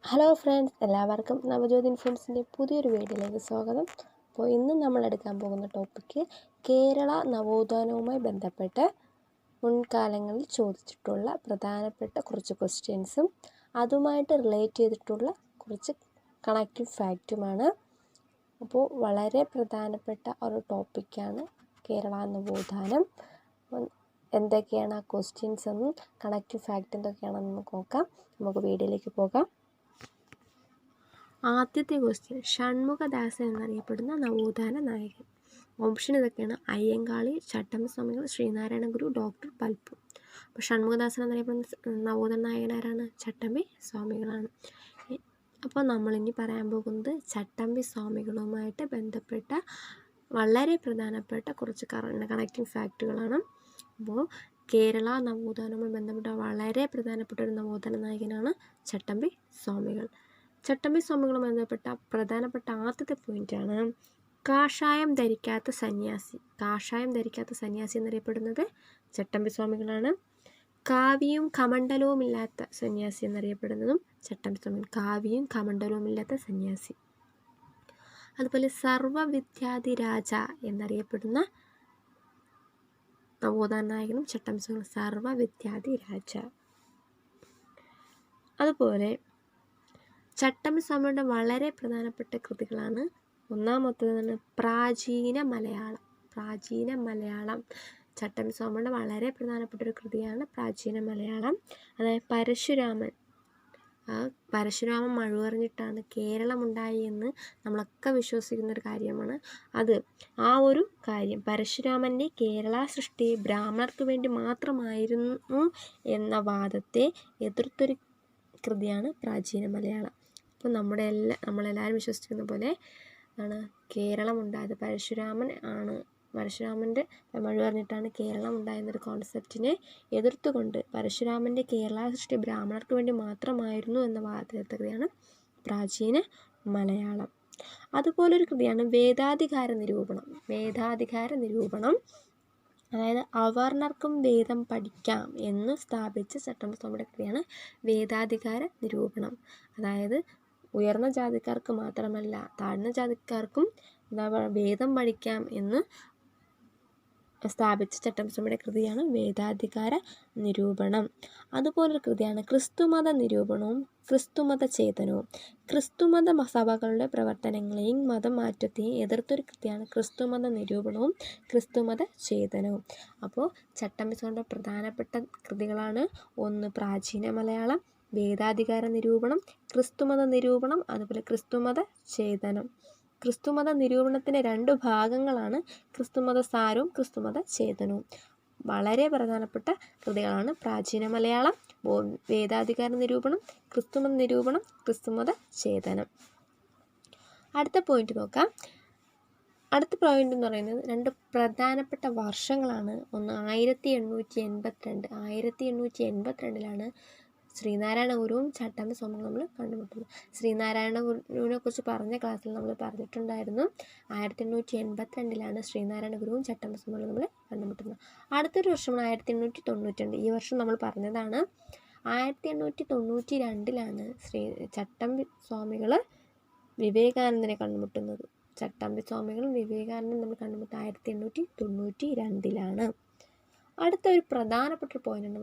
Hello friends, എല്ലാവർക്കും നവജ്യോതി ഇൻഫ്ലുവൻസിൻ്റെ പുതിയൊരു വീഡിയോയിലേക്ക് സ്വാഗതം. അപ്പോൾ ഇന്ന് നമ്മൾ എടുക്കാൻ പോകുന്ന ടോപ്പിക്ക് കേരള നവോത്ഥാനവുമായി ബന്ധപ്പെട്ട് മുൻകാലങ്ങളിൽ ചോദിച്ചിട്ടുള്ള പ്രധാനപ്പെട്ട കുറച്ച് ക്വസ്റ്റ്യൻസും അതുമായിട്ട് റിലേറ്റ് ചെയ്തിട്ടുള്ള കുറച്ച് കണക്റ്റീവ് ഫാക്റ്റുമാണ്. അപ്പോൾ വളരെ പ്രധാനപ്പെട്ട ഒരു ടോപ്പിക്കാണ് കേരള നവോത്ഥാനം. എന്തൊക്കെയാണ് ആ ക്വസ്റ്റ്യൻസ് എന്നും കണക്റ്റീവ് ഫാക്റ്റ് എന്തൊക്കെയാണെന്ന് നോക്കാം. നമുക്ക് വീഡിയോയിലേക്ക് പോകാം. ആദ്യത്തെ ക്വസ്റ്റ്യൻ, ഷൺമുഖദാസൻ എന്നറിയപ്പെടുന്ന നവോത്ഥാന നായകൻ. ഓപ്ഷൻ ഇതൊക്കെയാണ്: അയ്യങ്കാളി, ചട്ടമ്പി സ്വാമികൾ, ശ്രീനാരായണ ഗുരു, ഡോക്ടർ പൽപ്പു. അപ്പോൾ ഷൺമുഖദാസൻ എന്നറിയപ്പെടുന്ന നവോത്ഥാന നായകൻ ആരാണ്? ചട്ടമ്പി സ്വാമികളാണ്. അപ്പോൾ നമ്മളിനി പറയാൻ പോകുന്നത് ചട്ടമ്പി സ്വാമികളുമായിട്ട് ബന്ധപ്പെട്ട വളരെ പ്രധാനപ്പെട്ട കുറച്ച് കണക്റ്റിംഗ് ഫാക്റ്റുകളാണ്. അപ്പോൾ കേരള നവോത്ഥാനവുമായി ബന്ധപ്പെട്ട വളരെ പ്രധാനപ്പെട്ട ഒരു നവോത്ഥാന നായകനാണ് ചട്ടമ്പി സ്വാമികൾ. ചട്ടമ്പി സ്വാമികളുമായി ബന്ധപ്പെട്ട പ്രധാനപ്പെട്ട ആദ്യത്തെ പോയിന്റാണ് കാഷായം ധരിക്കാത്ത സന്യാസി. കാഷായം ധരിക്കാത്ത സന്യാസി എന്നറിയപ്പെടുന്നത് ചട്ടമ്പി സ്വാമികളാണ്. കാവിയും കമണ്ഡലവും ഇല്ലാത്ത സന്യാസി എന്നറിയപ്പെടുന്നതും ചട്ടമ്പി സ്വാമികൾ. കാവിയും കമണ്ഡലവും ഇല്ലാത്ത സന്യാസി. അതുപോലെ സർവവിദ്യാധിരാജ എന്നറിയപ്പെടുന്ന നവോത്ഥാന നായകനും ചട്ടമ്പി സ്വാമികൾ. സർവവിദ്യാധിരാജ. അതുപോലെ ചട്ടമ്പി സ്വാമിയുടെ വളരെ പ്രധാനപ്പെട്ട കൃതികളാണ്. ഒന്നാമത്തേതാണ് പ്രാചീന മലയാളം. പ്രാചീന മലയാളം ചട്ടമ്പി സ്വാമിയുടെ വളരെ പ്രധാനപ്പെട്ട ഒരു കൃതിയാണ് പ്രാചീന മലയാളം. അതായത് പരശുരാമൻ മഴുവറിഞ്ഞിട്ടാണ് കേരളം ഉണ്ടായി എന്ന് നമ്മളൊക്കെ വിശ്വസിക്കുന്ന ഒരു കാര്യമാണ്. ആ ഒരു കാര്യം, പരശുരാമൻ്റെ കേരള സൃഷ്ടി ബ്രാഹ്മണർക്ക് വേണ്ടി മാത്രമായിരുന്നു എന്ന വാദത്തെ എതിർത്തൊരു കൃതിയാണ് പ്രാചീന മലയാളം. അപ്പോൾ നമ്മളെല്ലാവരും വിശ്വസിക്കുന്ന പോലെ ആണ് കേരളം ഉണ്ടായത്. പരശുരാമൻ്റെ മഴ പറഞ്ഞിട്ടാണ് കേരളം ഉണ്ടായെന്നൊരു കോൺസെപ്റ്റിനെ എതിർത്തുകൊണ്ട് പരശുരാമൻ്റെ കേരള സൃഷ്ടി ബ്രാഹ്മണർക്ക് വേണ്ടി മാത്രമായിരുന്നു എന്ന വാദത്തെ കൃതിയാണ് പ്രാചീന മലയാളം. അതുപോലൊരു കൃതിയാണ് വേദാധികാര നിരൂപണം. വേദാധികാര നിരൂപണം അതായത് അവർണർക്കും വേദം പഠിക്കാം എന്ന് സ്ഥാപിച്ച ചട്ടമ്പി സ്വാമിയുടെ കൃതിയാണ് വേദാധികാര നിരൂപണം. അതായത് ഉയർന്ന ജാതിക്കാർക്ക് മാത്രമല്ല താഴ്ന്ന ജാതിക്കാർക്കും വേദം പഠിക്കാം എന്ന് സ്ഥാപിച്ച ചട്ടമ്പി സ്വാമിയുടെ കൃതിയാണ് വേദാധികാര നിരൂപണം. അതുപോലൊരു കൃതിയാണ് ക്രിസ്തുമത നിരൂപണവും ക്രിസ്തുമത ചേതനവും. ക്രിസ്തുമത സഭകളുടെ പ്രവർത്തനങ്ങളെയും മതമാറ്റത്തെയും എതിർത്തൊരു കൃതിയാണ് ക്രിസ്തുമത നിരൂപണവും ക്രിസ്തുമത ചേതനവും. അപ്പോൾ ചട്ടമ്പി സ്വാമിയുടെ പ്രധാനപ്പെട്ട കൃതികളാണ്: ഒന്ന് പ്രാചീന മലയാളം, വേദാധികാര നിരൂപണം, ക്രിസ്തുമത നിരൂപണം, അതുപോലെ ക്രിസ്തുമത ചേതനം. ക്രിസ്തുമത നിരൂപണത്തിൻ്റെ 2 ഭാഗങ്ങളാണ് ക്രിസ്തുമത സാരവും ക്രിസ്തുമത ചേതനവും. വളരെ പ്രധാനപ്പെട്ട കൃതികളാണ് പ്രാചീന മലയാളം, വേദാധികാര നിരൂപണം, ക്രിസ്തുമത നിരൂപണം, ക്രിസ്തുമത ചേതനം. അടുത്ത പോയിന്റ് നോക്കാം. അടുത്ത പോയിന്റ് എന്ന് പറയുന്നത് 2 പ്രധാനപ്പെട്ട വർഷങ്ങളാണ്. ഒന്ന് 1882. 1882 ശ്രീനാരായണ ഗുരുവും ചട്ടമ്പി സ്വാമികളും നമ്മൾ കണ്ടുമുട്ടുന്നു. ശ്രീനാരായണ ഗുരുവിനെ കുറിച്ച് പറഞ്ഞ ക്ലാസ്സിൽ നമ്മൾ പറഞ്ഞിട്ടുണ്ടായിരുന്നു. 1882 ശ്രീനാരായണ ഗുരുവും ചട്ടമ്പി സ്വാമികളും നമ്മൾ കണ്ടുമുട്ടുന്നത്. അടുത്തൊരു വർഷമാണ് 1892. ഈ വർഷം നമ്മൾ പറഞ്ഞതാണ്. 1892 ചട്ടമ്പി സ്വാമികൾ വിവേകാനന്ദനെ കണ്ടുമുട്ടുന്നത്. ചട്ടമ്പി സ്വാമികളും വിവേകാനന്ദൻ നമ്മൾ കണ്ടുമുട്ടുന്നത് 1892. അടുത്ത ഒരു പ്രധാനപ്പെട്ട പോയിന്റ്,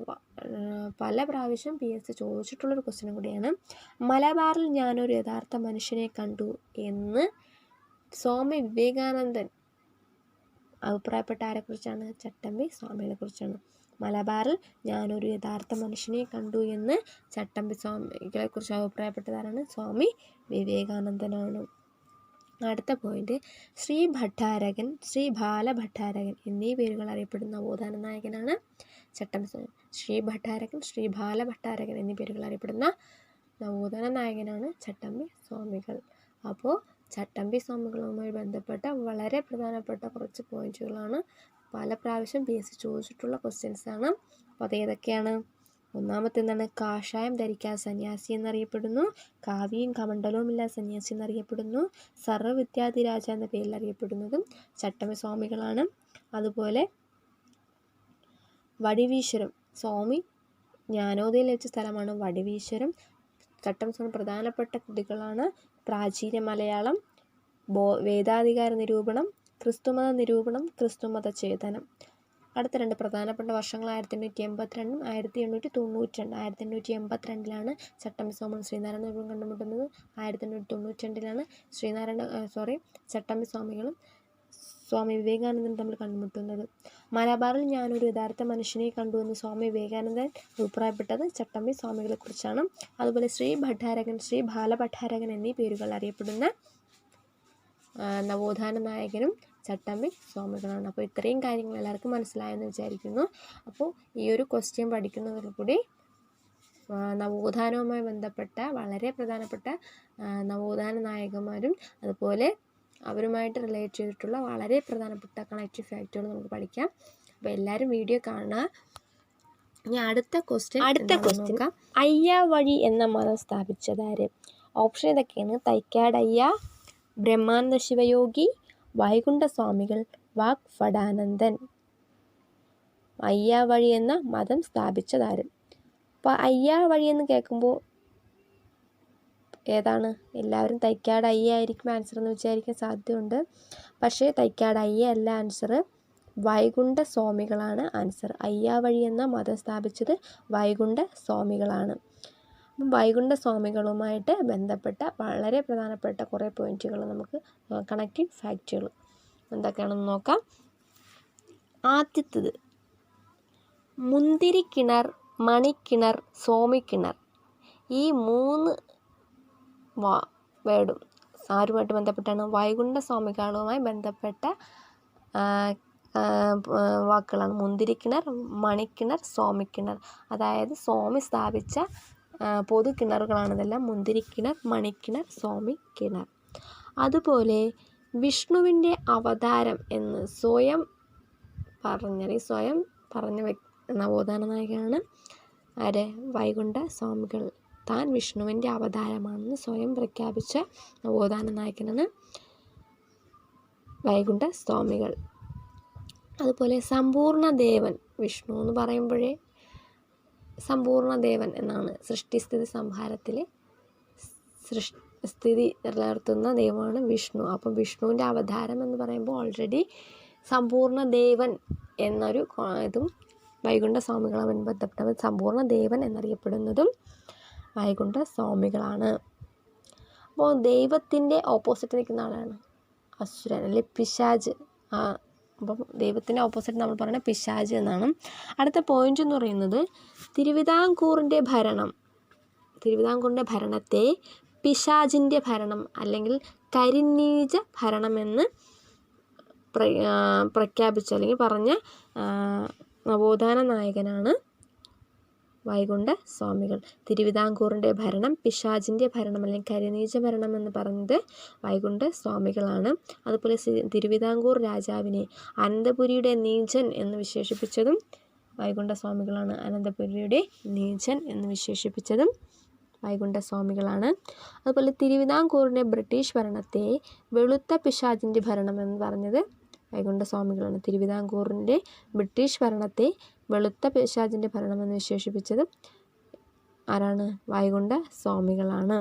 പല പ്രാവശ്യം PSC ചോദിച്ചിട്ടുള്ളൊരു ക്വസ്റ്റ്യനും കൂടിയാണ്. മലബാറിൽ ഞാനൊരു യഥാർത്ഥ മനുഷ്യനെ കണ്ടു എന്ന് സ്വാമി വിവേകാനന്ദൻ അഭിപ്രായപ്പെട്ട ആരെക്കുറിച്ചാണ്? ചട്ടമ്പി സ്വാമികളെ കുറിച്ചാണ്. മലബാറിൽ ഞാനൊരു യഥാർത്ഥ മനുഷ്യനെ കണ്ടു എന്ന് ചട്ടമ്പി സ്വാമികളെ കുറിച്ച് അഭിപ്രായപ്പെട്ടതാരാണ്? സ്വാമി വിവേകാനന്ദനാണ്. അടുത്ത പോയിന്റ്, ശ്രീ ഭട്ടാരകൻ, ശ്രീ ബാലഭട്ടാരകൻ എന്നീ പേരുകൾ അറിയപ്പെടുന്ന നവോത്ഥാന നായകനാണ് ചട്ടമ്പി സ്വാമി. ശ്രീ ഭട്ടാരകൻ, ശ്രീ ബാലഭട്ടാരകൻ എന്നീ പേരുകൾ അറിയപ്പെടുന്ന നവോത്ഥാന നായകനാണ് ചട്ടമ്പി സ്വാമികൾ. അപ്പോൾ ചട്ടമ്പി സ്വാമികളുമായി ബന്ധപ്പെട്ട വളരെ പ്രധാനപ്പെട്ട കുറച്ച് പോയിന്റുകളാണ്. പല പ്രാവശ്യം PSC ചോദിച്ചിട്ടുള്ള ക്വസ്റ്റ്യൻസാണ്. അപ്പോൾ അതേതൊക്കെയാണ്? ഒന്നാമത്തെ എന്താണ്? കാഷായം ധരിക്കാത്ത സന്യാസി എന്നറിയപ്പെടുന്നു. കാവിയും കമണ്ഡലവും ഇല്ലാത്ത സന്യാസി എന്നറിയപ്പെടുന്നു. സർവവിദ്യാധിരാജ എന്ന പേരിൽ അറിയപ്പെടുന്നതും ചട്ടമ്പി സ്വാമികളാണ്. അതുപോലെ വടിവീശ്വരം, സ്വാമി ജ്ഞാനോദയം ലഭിച്ച സ്ഥലമാണ് വടിവീശ്വരം. ചട്ടമ്പി പ്രധാനപ്പെട്ട കൃതികളാണ് പ്രാചീന മലയാളം, വേദാധികാര നിരൂപണം, ക്രിസ്തുമത നിരൂപണം, ക്രിസ്തുമത ചേതനം. അടുത്ത 2 പ്രധാനപ്പെട്ട വർഷങ്ങൾ 1882 1892. 1882 ചട്ടമ്പി സ്വാമികളും ശ്രീനാരായണ ഗുരുവും കണ്ടുമുട്ടുന്നത്. 1892 ചട്ടമ്പി സ്വാമികളും സ്വാമി വിവേകാനന്ദനും തമ്മിൽ കണ്ടുമുട്ടുന്നത്. മലബാറിൽ ഞാനൊരു യഥാർത്ഥ മനുഷ്യനെ കണ്ടുവെന്ന് സ്വാമി വിവേകാനന്ദൻ അഭിപ്രായപ്പെട്ടത് ചട്ടമ്പി സ്വാമികളെ കുറിച്ചാണ്. അതുപോലെ ശ്രീ ഭട്ടാരകൻ, ശ്രീ ബാലഭട്ടാരകൻ എന്നീ പേരുകൾ അറിയപ്പെടുന്ന നവോത്ഥാന നായകനും ചട്ടമ്പി സ്വാമികളാണ്. അപ്പോൾ ഇത്രയും കാര്യങ്ങൾ എല്ലാവർക്കും മനസ്സിലായെന്ന് വിചാരിക്കുന്നു. അപ്പോൾ ഈ ഒരു ക്വസ്റ്റ്യൻ പഠിക്കുന്നതിലൂടെ നവോത്ഥാനവുമായി ബന്ധപ്പെട്ട വളരെ പ്രധാനപ്പെട്ട നവോത്ഥാന നായകന്മാരും അതുപോലെ അവരുമായിട്ട് റിലേറ്റ് ചെയ്തിട്ടുള്ള വളരെ പ്രധാനപ്പെട്ട കണക്റ്റീവ് ഫാക്റ്റുകൾ നമുക്ക് പഠിക്കാം. അപ്പോൾ എല്ലാവരും വീഡിയോ കാണുക. ഇനി അടുത്ത ക്വസ്റ്റ്യൻ നോക്കാം. അയ്യാവഴി എന്ന മതം സ്ഥാപിച്ചതാര്? ഓപ്ഷൻ ഇതൊക്കെയാണ്: തൈക്കാടയ്യ, ബ്രഹ്മാനന്ദ ശിവയോഗി, വൈകുണ്ഠ സ്വാമികൾ, വാഗ്ഭടാനന്ദൻ. അയ്യാവഴി എന്ന മതം സ്ഥാപിച്ചതാര്? അപ്പോൾ അയ്യാവഴി എന്ന് കേൾക്കുമ്പോൾ ഏതാണ്? എല്ലാവരും തൈക്കാടയ്യ ആയിരിക്കും ആൻസർ എന്ന് വിചാരിക്കാൻ സാധ്യതയുണ്ട്. പക്ഷേ തൈക്കാടയ്യ അല്ല ആൻസർ, വൈകുണ്ഠ സ്വാമികളാണ് ആൻസർ. അയ്യാവഴി എന്ന മതം സ്ഥാപിച്ചത് വൈകുണ്ഠ സ്വാമികളാണ്. അപ്പം വൈകുണ്ഠ സ്വാമികളുമായിട്ട് ബന്ധപ്പെട്ട വളരെ പ്രധാനപ്പെട്ട കുറേ പോയിന്റുകൾ നമുക്ക് കണക്റ്റീവ് ഫാക്റ്റുകൾ എന്തൊക്കെയാണെന്ന് നോക്കാം. ആദ്യത്തേത് മുന്തിരിക്കിണർ, മണിക്കിണർ, സോമിക്കിണർ. ഈ 3 വേർഡും ആരുമായിട്ട് ബന്ധപ്പെട്ടാണ്? വൈകുണ്ഠ സ്വാമികളുമായി ബന്ധപ്പെട്ട വാക്കുകളാണ്. മുന്തിരിക്കിണർ, മണിക്കിണർ, സോമിക്കിണർ. അതായത് സ്വാമി സ്ഥാപിച്ച പൊതു കിണറുകളാണ് ഇതെല്ലാം. മുന്തിരിക്കിണർ, മണിക്കിണർ, സോമിക്കിണർ. അതുപോലെ വിഷ്ണുവിൻ്റെ അവതാരം എന്ന് സ്വയം പറഞ്ഞ നവോത്ഥാന നായകനാണ് ആര്? വൈകുണ്ഠ സ്വാമികൾ. താൻ വിഷ്ണുവിൻ്റെ അവതാരമാണെന്ന് സ്വയം പ്രഖ്യാപിച്ച നവോത്ഥാന നായകനാണ് വൈകുണ്ഠ സ്വാമികൾ. അതുപോലെ സമ്പൂർണ്ണദേവൻ, വിഷ്ണു എന്ന് പറയുമ്പോഴേ സമ്പൂർണ്ണദേവൻ എന്നാണ്. സൃഷ്ടിസ്ഥിതി സംഹാരത്തിൽ സ്ഥിതി നിലനിർത്തുന്ന ദൈവമാണ് വിഷ്ണു. അപ്പം വിഷ്ണുവിൻ്റെ അവതാരം എന്ന് പറയുമ്പോൾ ഓൾറെഡി സമ്പൂർണ്ണദേവൻ എന്നൊരു ഇതും വൈകുണ്ഠ സ്വാമികളുമായി ബന്ധപ്പെട്ടവർ. സമ്പൂർണ്ണദേവൻ എന്നറിയപ്പെടുന്നതും വൈകുണ്ഠ സ്വാമികളാണ്. അപ്പോൾ ദൈവത്തിൻ്റെ ഓപ്പോസിറ്റ് നിൽക്കുന്ന ആളാണ് അസുരൻ, അല്ലെ പിശാച്. അപ്പം ദൈവത്തിൻ്റെ ഓപ്പോസിറ്റ് നമ്മൾ പറയുന്നത് പിശാച് എന്നാണ്. അടുത്ത പോയിന്റ് എന്ന് പറയുന്നത് തിരുവിതാംകൂറിൻ്റെ ഭരണത്തെ പിശാചിൻ്റെ ഭരണം അല്ലെങ്കിൽ കരിനീച ഭരണമെന്ന് പ്രഖ്യാപിച്ച അല്ലെങ്കിൽ പറഞ്ഞ നവോത്ഥാന നായകനാണ് വൈകുണ്ഠ സ്വാമികൾ. തിരുവിതാംകൂറിൻ്റെ ഭരണം പിശാചിൻ്റെ ഭരണം അല്ലെങ്കിൽ കരിനീച ഭരണം എന്ന് പറഞ്ഞത് വൈകുണ്ഠ സ്വാമികളാണ്. അതുപോലെ തിരുവിതാംകൂർ രാജാവിനെ അനന്തപുരിയുടെ നീചൻ എന്ന് വിശേഷിപ്പിച്ചതും വൈകുണ്ഠ സ്വാമികളാണ്. അനന്തപുരിയുടെ നീചൻ എന്ന് വിശേഷിപ്പിച്ചതും വൈകുണ്ഠ സ്വാമികളാണ്. അതുപോലെ തിരുവിതാംകൂറിൻ്റെ ബ്രിട്ടീഷ് ഭരണത്തെ വെളുത്ത പിശാചിൻ്റെ ഭരണം എന്ന് പറഞ്ഞത് വൈകുണ്ഠ സ്വാമികളാണ്. തിരുവിതാംകൂറിൻ്റെ ബ്രിട്ടീഷ് ഭരണത്തെ വെളുത്ത പിശാചിൻ്റെ ഭരണമെന്ന് വിശേഷിപ്പിച്ചത് ആരാണ്? വൈകുണ്ഠ സ്വാമികളാണ്.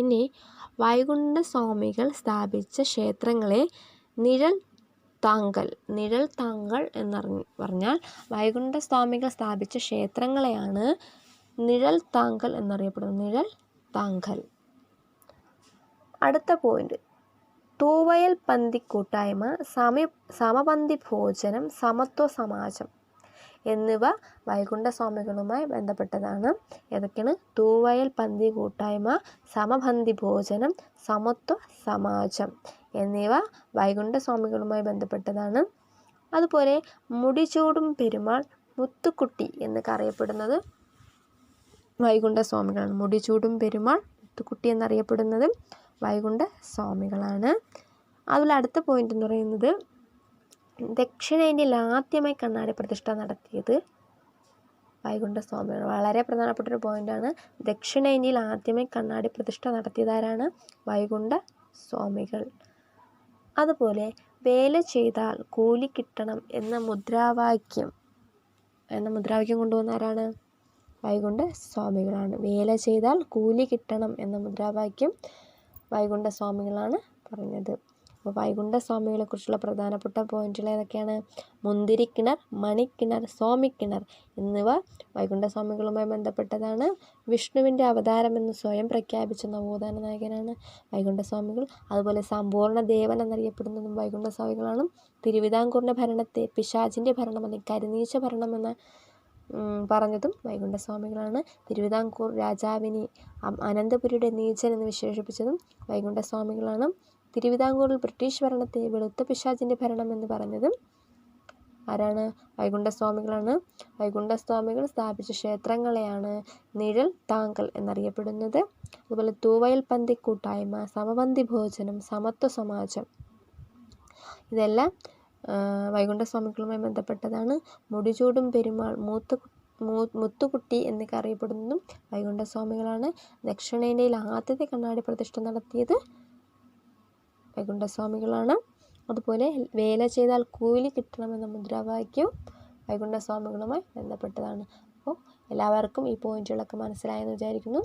ഇനി വൈകുണ്ഠ സ്വാമികൾ സ്ഥാപിച്ച ക്ഷേത്രങ്ങളെ നിഴൽ താങ്കൾ എന്ന് പറഞ്ഞാൽ വൈകുണ്ഠ സ്വാമികൾ സ്ഥാപിച്ച ക്ഷേത്രങ്ങളെയാണ് നിഴൽ താങ്കൾ എന്നറിയപ്പെടുന്നത്. നിഴൽ താങ്കൾ. അടുത്ത പോയിന്റ് തൂവയൽ പന്തി കൂട്ടായ്മ, സമപന്തി ഭോജനം, സമത്വ സമാജം എന്നിവ വൈകുണ്ഠ സ്വാമികളുമായി ബന്ധപ്പെട്ടതാണ്. ഏതൊക്കെയാണ്? തൂവയൽ പന്തി കൂട്ടായ്മ, സമപന്തി ഭോജനം, സമത്വ സമാജം എന്നിവ വൈകുണ്ഠ സ്വാമികളുമായി ബന്ധപ്പെട്ടതാണ്. അതുപോലെ മുടിചൂടും പെരുമാൾ, മുത്തുക്കുട്ടി എന്നൊക്കെ അറിയപ്പെടുന്നത് വൈകുണ്ഠ സ്വാമികളാണ്. മുടിചൂടും പെരുമാൾ, മുത്തുക്കുട്ടി എന്നറിയപ്പെടുന്നത് വൈകുണ്ഠ സ്വാമികളാണ്. അതുപോലെ അടുത്ത പോയിന്റ് എന്ന് പറയുന്നത് ദക്ഷിണേന്ത്യയിൽ ആദ്യമായി കണ്ണാടി പ്രതിഷ്ഠ നടത്തിയത് വൈകുണ്ഠ സ്വാമികൾ. വളരെ പ്രധാനപ്പെട്ടൊരു പോയിന്റാണ്. ദക്ഷിണേന്ത്യയിൽ ആദ്യമായി കണ്ണാടി പ്രതിഷ്ഠ നടത്തിയതാരാണ്? വൈകുണ്ഠ സ്വാമികൾ. അതുപോലെ വേല ചെയ്താൽ കൂലി കിട്ടണം എന്ന മുദ്രാവാക്യം കൊണ്ടുവന്ന ആരാണ്? വൈകുണ്ഠ സ്വാമികളാണ്. വേല ചെയ്താൽ കൂലി കിട്ടണം എന്ന മുദ്രാവാക്യം വൈകുണ്ഠ സ്വാമികളാണ് പറഞ്ഞത്. അപ്പോൾ വൈകുണ്ഠ സ്വാമികളെക്കുറിച്ചുള്ള പ്രധാനപ്പെട്ട പോയിന്റുകൾ ഏതൊക്കെയാണ്? മുന്തിരിക്കിണർ, മണിക്കിണർ, സ്വാമിക്കിണർ എന്നിവ വൈകുണ്ഠ സ്വാമികളുമായി ബന്ധപ്പെട്ടതാണ്. വിഷ്ണുവിൻ്റെ അവതാരമെന്ന് സ്വയം പ്രഖ്യാപിച്ച നവോത്ഥാന നായകനാണ് വൈകുണ്ഠ സ്വാമികൾ. അതുപോലെ സമ്പൂർണ്ണ ദേവൻ എന്നറിയപ്പെടുന്നതും വൈകുണ്ഠ സ്വാമികളാണ്. തിരുവിതാംകൂറിൻ്റെ ഭരണത്തെ പിശാചിൻ്റെ ഭരണം അല്ലെങ്കിൽ കരിനീച്ച ഭരണമെന്ന് പറഞ്ഞതും വൈകുണ്ഠ സ്വാമികളാണ്. തിരുവിതാംകൂർ രാജാവിനെ അനന്തപുരിയുടെ നീചൻ എന്ന് വിശേഷിപ്പിച്ചതും വൈകുണ്ഠ സ്വാമികളാണ്. തിരുവിതാംകൂറിൽ ബ്രിട്ടീഷ് ഭരണത്തെ വെളുത്ത പിശാചിൻ്റെ ഭരണം എന്ന് പറഞ്ഞതും ആരാണ്? വൈകുണ്ഠ സ്വാമികളാണ്. വൈകുണ്ഠ സ്വാമികൾ സ്ഥാപിച്ച ക്ഷേത്രങ്ങളെയാണ് നിഴൽ താങ്കൽ എന്നറിയപ്പെടുന്നത്. അതുപോലെ തൂവയൽ പന്തി കൂട്ടായ്മ, സമപന്തി ഭോജനം, സമത്വ സമാജം, ഇതെല്ലാം വൈകുണ്ഠ സ്വാമികളുമായി ബന്ധപ്പെട്ടതാണ്. മുടിചൂടും പെരുമാൾ, മുത്തുകുട്ടി എന്നൊക്കെ അറിയപ്പെടുന്നതും വൈകുണ്ഠ സ്വാമികളാണ്. ദക്ഷിണേന്ത്യയിൽ ആദ്യത്തെ കണ്ണാടി പ്രതിഷ്ഠ നടത്തിയത് വൈകുണ്ഠ സ്വാമികളാണ്. അതുപോലെ വേല ചെയ്താൽ കൂലി കിട്ടണമെന്ന മുദ്രാവാക്യവും വൈകുണ്ഠ സ്വാമികളുമായി ബന്ധപ്പെട്ടതാണ്. അപ്പോൾ എല്ലാവർക്കും ഈ പോയിന്റുകളൊക്കെ മനസ്സിലായെന്ന് വിചാരിക്കുന്നു.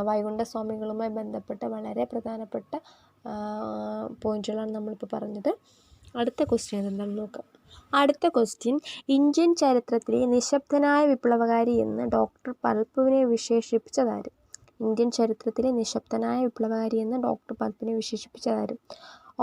വൈകുണ്ഠ സ്വാമികളുമായി ബന്ധപ്പെട്ട വളരെ പ്രധാനപ്പെട്ട പോയിന്റുകളാണ് നമ്മളിപ്പോൾ പറഞ്ഞത്. അടുത്ത ക്വസ്റ്റ്യൻ എന്താണെന്ന് നോക്കാം. അടുത്ത ക്വസ്റ്റ്യൻ, ഇന്ത്യൻ ചരിത്രത്തിലെ നിശബ്ദനായ വിപ്ലവകാരി എന്ന് ഡോക്ടർ പൽപ്പുവിനെ വിശേഷിപ്പിച്ചതാര്? ഇന്ത്യൻ ചരിത്രത്തിലെ നിശബ്ദനായ വിപ്ലവകാരി എന്ന് ഡോക്ടർ പൽപ്പുവിനെ വിശേഷിപ്പിച്ചതാര്?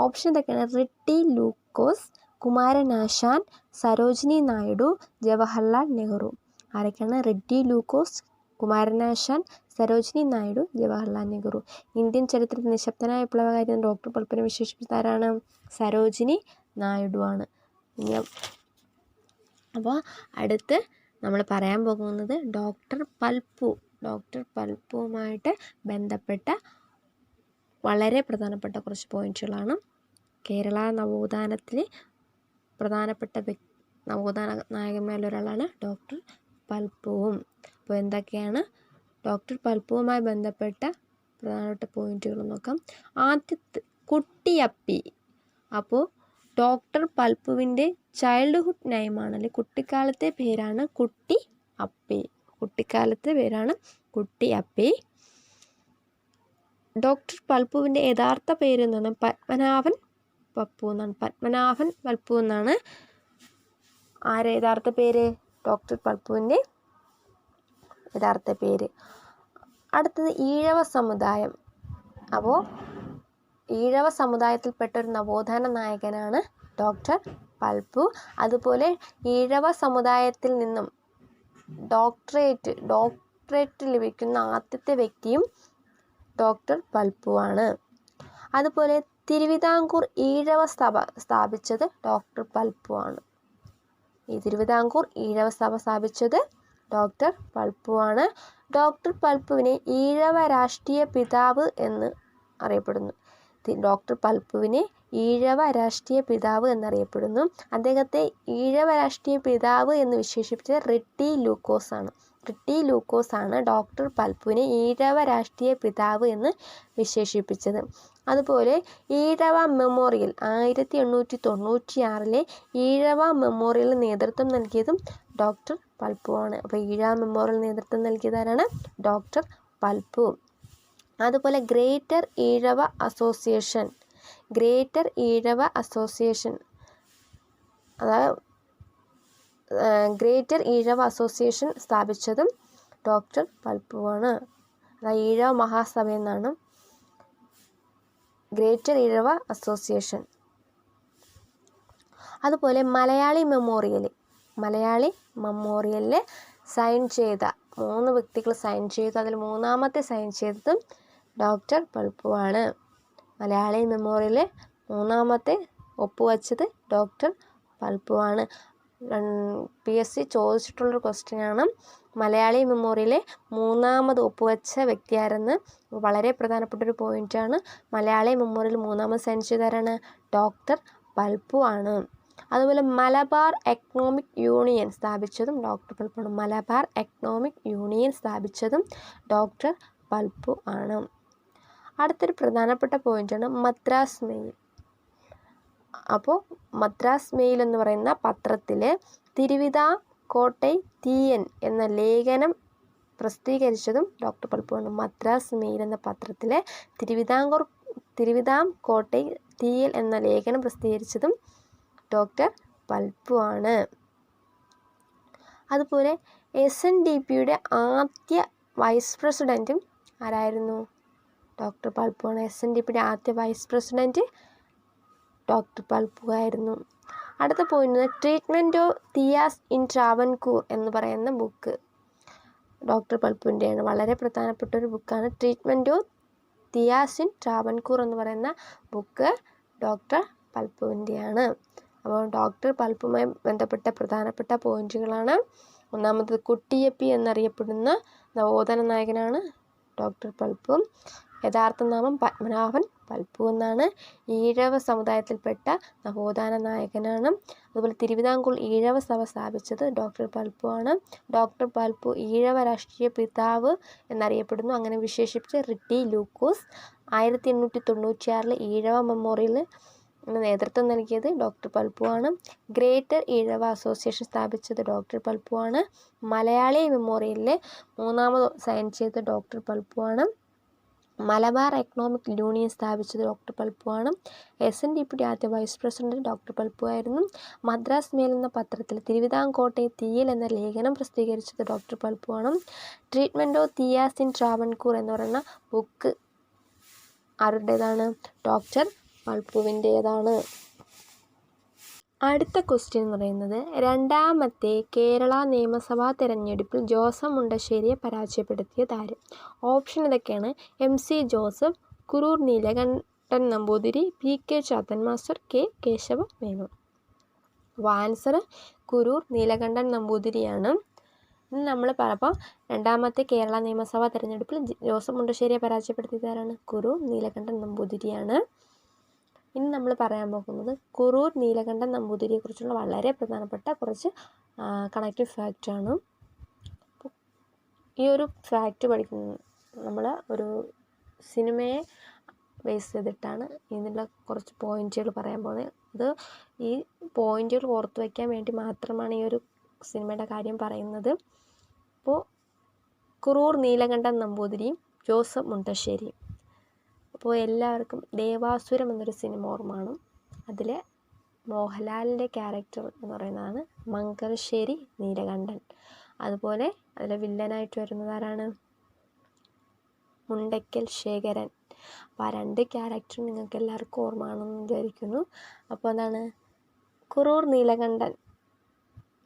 ഓപ്ഷൻ എന്തൊക്കെയാണ്? റെഡ്ഡി ലൂക്കോസ്, കുമാരനാശാൻ, സരോജിനി നായിഡു, ജവഹർലാൽ നെഹ്റു. ആരൊക്കെയാണ്? റെഡ്ഡി ലൂക്കോസ്, കുമാരനാശാൻ, സരോജിനി നായിഡു, ജവഹർലാൽ നെഹ്റു. ഇന്ത്യൻ ചരിത്രത്തിൽ നിശബ്ദനായ വിപ്ലവകാരി എന്ന് ഡോക്ടർ പൽപ്പുവിനെ വിശേഷിപ്പിച്ചതാരാണ്? സരോജിനി നായിഡു ആണ്. അപ്പോൾ അടുത്ത് നമ്മൾ പറയാൻ പോകുന്നത് ഡോക്ടർ പൽപ്പുവുമായിട്ട് ബന്ധപ്പെട്ട വളരെ പ്രധാനപ്പെട്ട കുറച്ച് പോയിന്റുകളാണ്. കേരള നവോത്ഥാനത്തിലെ പ്രധാനപ്പെട്ട നവോത്ഥാന നായകന്മാരിലൊരാളാണ് ഡോക്ടർ പൽപ്പുവും. അപ്പോൾ എന്തൊക്കെയാണ് ഡോക്ടർ പൽപ്പുവുമായി ബന്ധപ്പെട്ട പ്രധാനപ്പെട്ട പോയിന്റുകൾ നോക്കാം. ആദ്യത്തെ കുട്ടിയപ്പി. അപ്പോൾ ഡോക്ടർ പൽപ്പുവിൻ്റെ ചൈൽഡ്ഹുഡ് നെയിമാണ്, അല്ലെങ്കിൽ കുട്ടിക്കാലത്തെ പേരാണ് കുട്ടി അപ്പി. ഡോക്ടർ പൽപ്പുവിൻ്റെ യഥാർത്ഥ പേര് എന്നാണ് പത്മനാഭൻ പൽപ്പു എന്നാണ് ആരെ യഥാർത്ഥ പേര്? ഡോക്ടർ പൽപ്പുവിൻ്റെ യഥാർത്ഥ പേര്. അടുത്തത് ഈഴവ സമുദായം. അപ്പോൾ ഈഴവ സമുദായത്തിൽപ്പെട്ട ഒരു നവോത്ഥാന നായകനാണ് ഡോക്ടർ പൽപ്പു. അതുപോലെ ഈഴവ സമുദായത്തിൽ നിന്നും ഡോക്ടറേറ്റ് ലഭിക്കുന്ന ആദ്യത്തെ വ്യക്തിയും ഡോക്ടർ പൽപ്പുവാണ്. അതുപോലെ തിരുവിതാംകൂർ ഈഴവ സഭ സ്ഥാപിച്ചത് ഡോക്ടർ പൽപ്പുവാണ്. ഈ തിരുവിതാംകൂർ ഈഴവ സഭ സ്ഥാപിച്ചത് ഡോക്ടർ പൽപ്പുവാണ്. ഡോക്ടർ പൽപ്പുവിനെ ഈഴവ രാഷ്ട്രീയ പിതാവ് എന്ന് അറിയപ്പെടുന്നു. ഡോക്ടർ പൽപ്പുവിനെ ഈഴവ രാഷ്ട്രീയ പിതാവ് എന്നറിയപ്പെടുന്നു. അദ്ദേഹത്തെ ഈഴവ രാഷ്ട്രീയ പിതാവ് എന്ന് വിശേഷിപ്പിച്ചത് റെഡ്ഡി ലൂക്കോസ് ആണ് ഡോക്ടർ പൽപ്പുവിനെ ഈഴവ രാഷ്ട്രീയ പിതാവ് എന്ന് വിശേഷിപ്പിച്ചത്. അതുപോലെ ഈഴവ മെമ്മോറിയൽ 1896 ഈഴവ മെമ്മോറിയലിന് നേതൃത്വം നൽകിയതും ഡോക്ടർ പൽപ്പുവാണ്. അപ്പോൾ ഈഴവ മെമ്മോറിയൽ നേതൃത്വം നൽകിയതാരാണ്? ഡോക്ടർ പൽപ്പു. അതുപോലെ ഗ്രേറ്റർ ഈഴവ അസോസിയേഷൻ സ്ഥാപിച്ചതും ഡോക്ടർ പൽപ്പുവാണ്. അതായത് ഈഴവ മഹാസഭ എന്നാണ് ഗ്രേറ്റർ ഈഴവ അസോസിയേഷൻ. അതുപോലെ മലയാളി മെമ്മോറിയലിൽ സൈൻ ചെയ്ത 3 വ്യക്തികൾ സൈൻ ചെയ്തു. അതിൽ മൂന്നാമത്തെ സൈൻ ചെയ്തതും ഡോക്ടർ പൽപ്പുവാണ്. മലയാളി മെമ്മോറിയലിൽ മൂന്നാമത്തെ ഒപ്പുവച്ചത് ഡോക്ടർ പൽപ്പുവാണ്. PSC ചോദിച്ചിട്ടുള്ളൊരു ക്വസ്റ്റ്യനാണ്. മലയാളി മെമ്മോറിയലിലെ മൂന്നാമത് ഒപ്പുവെച്ച വ്യക്തിയാരെന്ന്. വളരെ പ്രധാനപ്പെട്ടൊരു പോയിൻ്റാണ്. മലയാളി മെമ്മോറിയൽ മൂന്നാമത് സൈൻ ചെയ്തതാരാണ്? ഡോക്ടർ പൽപ്പു ആണ്. അതുപോലെ മലബാർ എക്കണോമിക് യൂണിയൻ സ്ഥാപിച്ചതും ഡോക്ടർ പൽപ്പു ആണ്. മലബാർ എക്കണോമിക് യൂണിയൻ സ്ഥാപിച്ചതും ഡോക്ടർ പൽപ്പു ആണ്. അടുത്തൊരു പ്രധാനപ്പെട്ട പോയിൻ്റാണ് മദ്രാസ് മെയിൽ. അപ്പോൾ മദ്രാസ് മെയിൽ എന്ന് പറയുന്ന പത്രത്തിൽ തിരുവിതാംകോട്ടൈ തീയൻ എന്ന ലേഖനം പ്രസിദ്ധീകരിച്ചതും ഡോക്ടർ പൽപ്പുവാണ്. മദ്രാസ് മെയിൽ എന്ന പത്രത്തിലെ തിരുവിതാംകോട്ടെ തീയൽ എന്ന ലേഖനം പ്രസിദ്ധീകരിച്ചതും ഡോക്ടർ പൽപ്പുവാണ്. അതുപോലെ SNDPയുടെ ആദ്യ വൈസ് പ്രസിഡൻറ്റും ആരായിരുന്നു? ഡോക്ടർ പൽപ്പുവാണ്. SNDPയുടെ ആദ്യ വൈസ് പ്രസിഡൻറ്റ് ഡോക്ടർ പൽപ്പുവായിരുന്നു. അടുത്ത point treatment of Thiyyas in Travancore എന്ന് പറയുന്ന ബുക്ക് ഡോക്ടർ പൽപ്പുവിൻ്റെയാണ്. വളരെ പ്രധാനപ്പെട്ട ഒരു ബുക്കാണ് treatment of Thiyyas in Travancore എന്ന് പറയുന്ന ബുക്ക് ഡോക്ടർ പൽപ്പുവിൻ്റെയാണ്. അപ്പോൾ ഡോക്ടർ പൽപ്പുമായി ബന്ധപ്പെട്ട പ്രധാനപ്പെട്ട പോയിന്റുകളാണ്. ഒന്നാമത് കുട്ടിയപ്പി എന്നറിയപ്പെടുന്ന നവോത്ഥാന നായകനാണ് ഡോക്ടർ പൽപ്പു. യഥാർത്ഥ നാമം പത്മനാഭൻ പൽപ്പു എന്നാണ്. ഈഴവ സമുദായത്തിൽപ്പെട്ട നവോത്ഥാന നായകനാണ്. അതുപോലെ തിരുവിതാംകൂർ ഈഴവ സഭ സ്ഥാപിച്ചത് ഡോക്ടർ പൽപ്പു ആണ്. ഡോക്ടർ പൽപ്പു ഈഴവ രാഷ്ട്രീയ പിതാവ് എന്നറിയപ്പെടുന്നു. അങ്ങനെ വിശേഷിപ്പിച്ച റിട്ടി ലൂക്കോസ് 1896 ഈഴവ മെമ്മോറിയലിന് നേതൃത്വം നൽകിയത് ഡോക്ടർ പൽപ്പു ആണ്. ഗ്രേറ്റർ ഈഴവ അസോസിയേഷൻ സ്ഥാപിച്ചത് ഡോക്ടർ പൽപ്പു ആണ്. മലയാളി മെമ്മോറിയലിൽ 3ാമത് സൈൻ ചെയ്തത് ഡോക്ടർ പൽപ്പു ആണ്. മലബാർ എക്കണോമിക് യൂണിയൻ സ്ഥാപിച്ചത് ഡോക്ടർ പൽപ്പു ആണ്. SNDPയുടെ ആദ്യ വൈസ് പ്രസിഡന്റ് ഡോക്ടർ പൽപ്പു ആയിരുന്നു. മദ്രാസ് മെയിൽ എന്ന പത്രത്തിൽ തിരുവിതാംകോട്ടെ തീയൽ എന്ന ലേഖനം പ്രസിദ്ധീകരിച്ചത് ഡോക്ടർ പൽപ്പു ആണ്. Treatment of Thiyyas in Travancore എന്ന് പറയുന്ന ബുക്ക് ആരുടേതാണ്? ഡോക്ടർ പൽപ്പുവിൻ്റേതാണ്. അടുത്ത ക്വസ്റ്റ്യൻ എന്ന് പറയുന്നത് രണ്ടാമത്തെ കേരള നിയമസഭാ തെരഞ്ഞെടുപ്പിൽ ജോസഫ് മുണ്ടശ്ശേരിയെ പരാജയപ്പെടുത്തിയത് ആര്? ഓപ്ഷൻ ഇതൊക്കെയാണ്: MC Joseph, Kurur Neelakantan Namboothiri, PK Chathan master, K Kesava Menon. അപ്പോൾ ആൻസർ കുറൂർ നീലകണ്ഠൻ നമ്പൂതിരിയാണ്. ഇനി നമ്മൾ പറയുമ്പോൾ രണ്ടാമത്തെ കേരള നിയമസഭാ തെരഞ്ഞെടുപ്പിൽ ജോസഫ് മുണ്ടശ്ശേരിയെ പരാജയപ്പെടുത്തിയത് ആരാണ്? കുറൂർ നീലകണ്ഠൻ നമ്പൂതിരിയാണ്. ഇനി നമ്മൾ പറയാൻ പോകുന്നത് കുറൂർ നീലകണ്ഠൻ നമ്പൂതിരിയെക്കുറിച്ചുള്ള വളരെ പ്രധാനപ്പെട്ട കുറച്ച് കണക്റ്റീവ് ഫാക്റ്റാണ്. ഈ ഒരു ഫാക്റ്റ് പഠിക്കുന്നത് നമ്മൾ ഒരു സിനിമയെ ബേസ് ചെയ്തിട്ടാണ് ഇതിനുള്ള കുറച്ച് പോയിന്റുകൾ പറയാൻ പോകുന്നത്. ഇത് ഈ പോയിന്റുകൾ ഓർത്ത് വയ്ക്കാൻ വേണ്ടി മാത്രമാണ് ഈ ഒരു സിനിമയുടെ കാര്യം പറയുന്നത്. അപ്പോൾ കുറൂർ നീലകണ്ഠൻ നമ്പൂതിരിയും ജോസഫ് മുണ്ടശ്ശേരിയും. അപ്പോൾ എല്ലാവർക്കും ദേവാസുരം എന്നൊരു സിനിമ ഓർമ്മയാണ്. അതിൽ മോഹൻലാലിൻ്റെ ക്യാരക്ടർ എന്ന് പറയുന്നതാണ് മംഗലശ്ശേരി നീലകണ്ഠൻ. അതുപോലെ അതിലെ വില്ലനായിട്ട് വരുന്നത് ആരാണ്? മുണ്ടയ്ക്കൽ ശേഖരൻ. അപ്പോൾ ആ രണ്ട് ക്യാരക്ടറും നിങ്ങൾക്ക് എല്ലാവർക്കും ഓർമ്മയാണെന്ന് വിചാരിക്കുന്നു. അപ്പോൾ അതാണ് കുറൂർ നീലകണ്ഠൻ.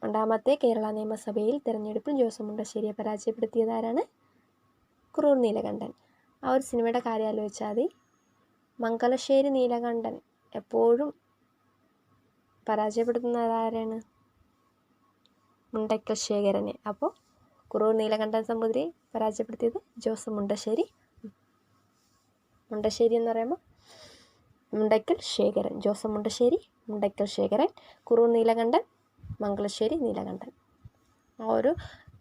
രണ്ടാമത്തെ കേരള നിയമസഭയിൽ തിരഞ്ഞെടുപ്പിൽ ജോസഫ് മുണ്ടശ്ശേരിയെ പരാജയപ്പെടുത്തിയത് ആരാണ്? കുറൂർ നീലകണ്ഠൻ. ആ ഒരു സിനിമയുടെ കാര്യം ആലോചിച്ചാൽ മതി. മംഗലശ്ശേരി നീലകണ്ഠൻ എപ്പോഴും പരാജയപ്പെടുത്തുന്നത് ആരാണ്? മുണ്ടയ്ക്കൽ ശേഖരനെ. അപ്പോൾ കുറൂർ നീലകണ്ഠൻ നമ്പൂതിരി പരാജയപ്പെടുത്തിയത് ജോസഫ് മുണ്ടശ്ശേരി. മുണ്ടശ്ശേരി എന്ന് പറയുമ്പോൾ മുണ്ടയ്ക്കൽ ശേഖരൻ. ജോസഫ് മുണ്ടശ്ശേരി, മുണ്ടയ്ക്കൽ ശേഖരൻ, കുറൂർ നീലകണ്ഠൻ, മംഗലശ്ശേരി നീലകണ്ഠൻ. ആ ഒരു